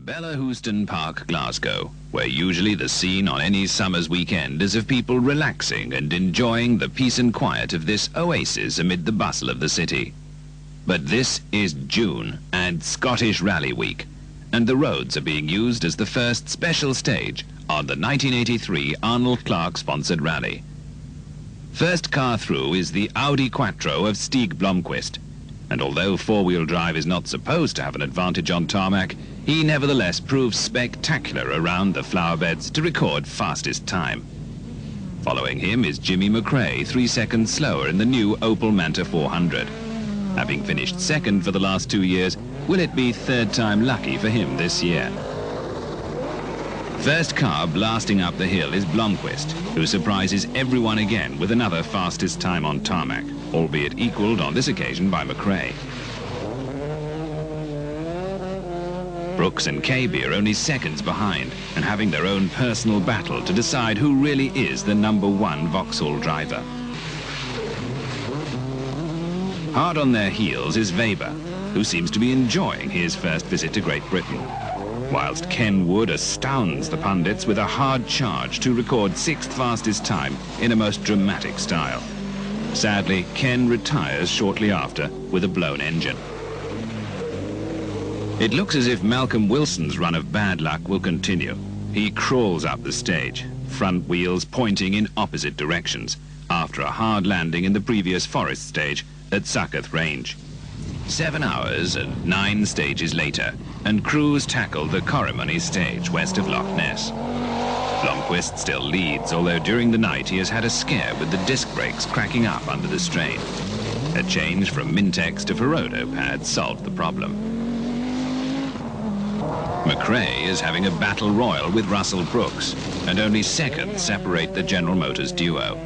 Houston Park, Glasgow, where usually the scene on any summer's weekend is of people relaxing and enjoying the peace and quiet of this oasis amid the bustle of the city. But this is June and Scottish Rally Week, and the roads are being used as the first special stage on the 1983 Arnold Clark-sponsored rally. First car through is the Audi Quattro of Stig Blomqvist, and although four-wheel drive is not supposed to have an advantage on tarmac, he nevertheless proves spectacular around the flower beds to record fastest time. Following him is Jimmy McRae, 3 seconds slower in the new Opel Manta 400. Having finished second for the last 2 years, will it be third time lucky for him this year? First car blasting up the hill is Blomqvist, who surprises everyone again with another fastest time on tarmac, albeit equalled on this occasion by McRae. Brooks and KB are only seconds behind and having their own personal battle to decide who really is the #1 Vauxhall driver. Hard on their heels is Weber, who seems to be enjoying his first visit to Great Britain, whilst Ken Wood astounds the pundits with a hard charge to record 6th fastest time in a most dramatic style. Sadly, Ken retires shortly after with a blown engine. It looks as if Malcolm Wilson's run of bad luck will continue. He crawls up the stage, front wheels pointing in opposite directions, after a hard landing in the previous forest stage at Succoth Range. 7 hours and 9 stages later, and crews tackle the Corrimony stage west of Loch Ness. Blomqvist still leads, although during the night he has had a scare with the disc brakes cracking up under the strain. A change from Mintex to Ferodo pads solved the problem. McRae is having a battle royal with Russell Brooks, and only seconds separate the General Motors duo.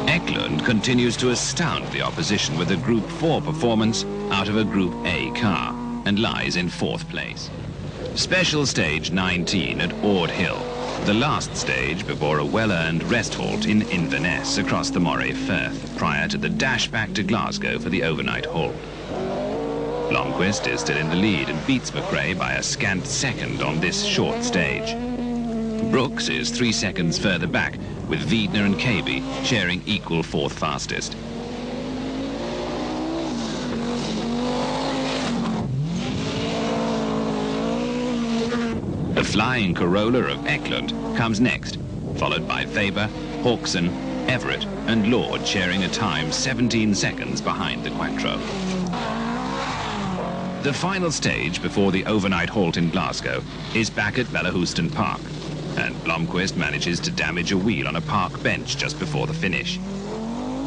Eklund continues to astound the opposition with a Group 4 performance out of a Group A car and lies in 4th place. Special stage 19 at Ord Hill, the last stage before a well-earned rest halt in Inverness across the Moray Firth prior to the dash back to Glasgow for the overnight halt. Blomqvist is still in the lead and beats McRae by a scant second on this short stage. Brooks is 3 seconds further back, with Wiedner and KB sharing equal 4th fastest. The flying Corolla of Eklund comes next, followed by Weber, Hawkson, Everett and Lord sharing a time 17 seconds behind the Quattro. The final stage before the overnight halt in Glasgow is back at Houston Park, and Blomqvist manages to damage a wheel on a park bench just before the finish.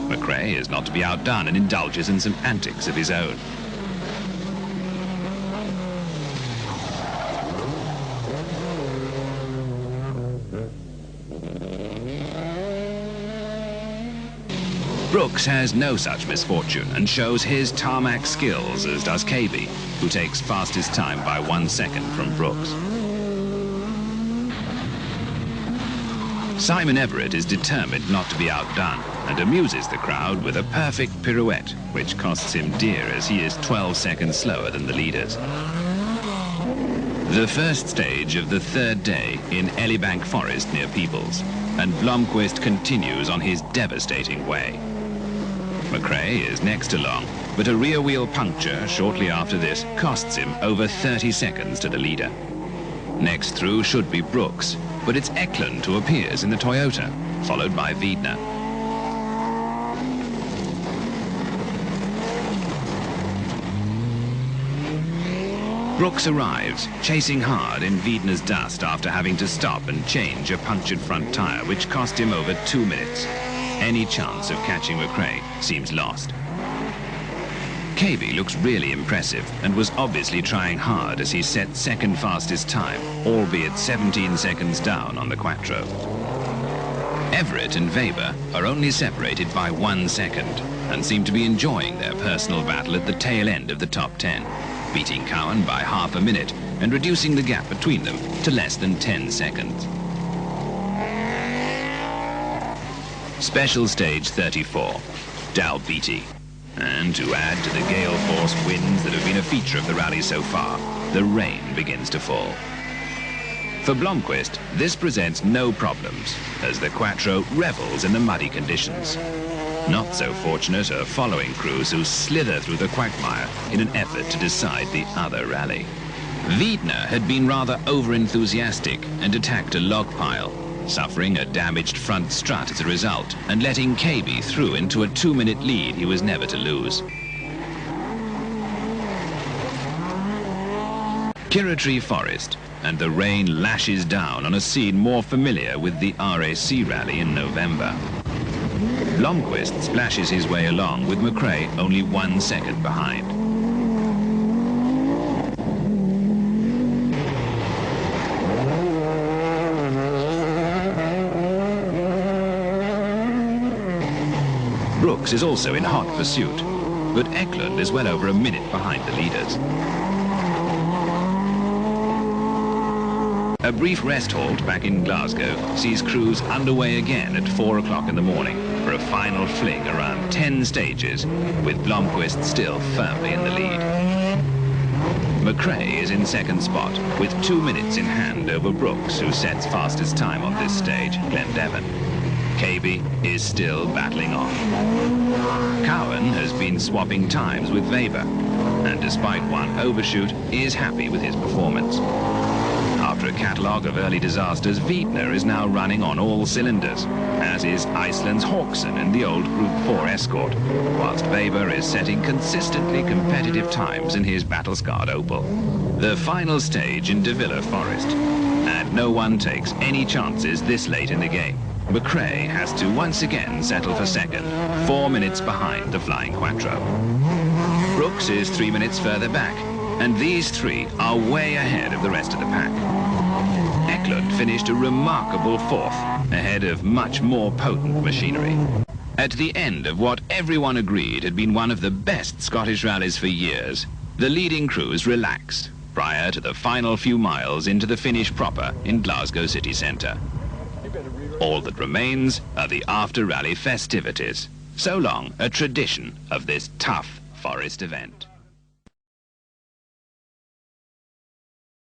McRae is not to be outdone and indulges in some antics of his own. Brooks has no such misfortune and shows his tarmac skills, as does KB, who takes fastest time by 1 second from Brooks. Simon Everett is determined not to be outdone and amuses the crowd with a perfect pirouette, which costs him dear as he is 12 seconds slower than the leaders. The first stage of the 3rd day in Elibank Forest near Peebles, and Blomqvist continues on his devastating way. McRae is next along, but a rear wheel puncture shortly after this costs him over 30 seconds to the leader. Next through should be Brooks, but it's Eklund who appears in the Toyota, followed by Wiedner. Brooks arrives, chasing hard in Wiedner's dust after having to stop and change a punctured front tyre, which cost him over 2 minutes. Any chance of catching McRae seems lost. KB looks really impressive and was obviously trying hard as he set 2nd fastest time, albeit 17 seconds down on the Quattro. Everett and Weber are only separated by 1 second and seem to be enjoying their personal battle at the tail end of the top 10, beating Cowan by half a minute and reducing the gap between them to less than 10 seconds. Special stage 34. Dalbeatty. And to add to the gale-force winds that have been a feature of the rally so far, the rain begins to fall. For Blomqvist, this presents no problems, as the Quattro revels in the muddy conditions. Not so fortunate are following crews who slither through the quagmire in an effort to decide the other rally. Wiedner had been rather over-enthusiastic and attacked a log pile, suffering a damaged front strut as a result, and letting KB through into a 2-minute lead he was never to lose. Kiritri Forest, and the rain lashes down on a scene more familiar with the RAC rally in November. Blomqvist splashes his way along with McRae only 1 second behind. Brooks is also in hot pursuit, but Eklund is well over a minute behind the leaders. A brief rest halt back in Glasgow sees crews underway again at 4 o'clock in the morning for a final fling around 10 stages, with Blomqvist still firmly in the lead. McRae is in second spot, with 2 minutes in hand over Brooks, who sets fastest time on this stage, Glendevan. KB is still battling on. Cowan has been swapping times with Weber, and despite one overshoot, is happy with his performance. After a catalogue of early disasters, Wiedner is now running on all cylinders, as is Iceland's Hawkson in the old Group 4 Escort, whilst Weber is setting consistently competitive times in his battle-scarred Opel. The final stage in De Villa Forest, and no one takes any chances this late in the game. McRae has to once again settle for second, 4 minutes behind the Flying Quattro. Brooks is 3 minutes further back, and these three are way ahead of the rest of the pack. Eklund finished a remarkable fourth, ahead of much more potent machinery. At the end of what everyone agreed had been one of the best Scottish rallies for years, the leading crews relaxed prior to the final few miles into the finish proper in Glasgow city centre. All that remains are the after-rally festivities. So long, a tradition of this tough forest event.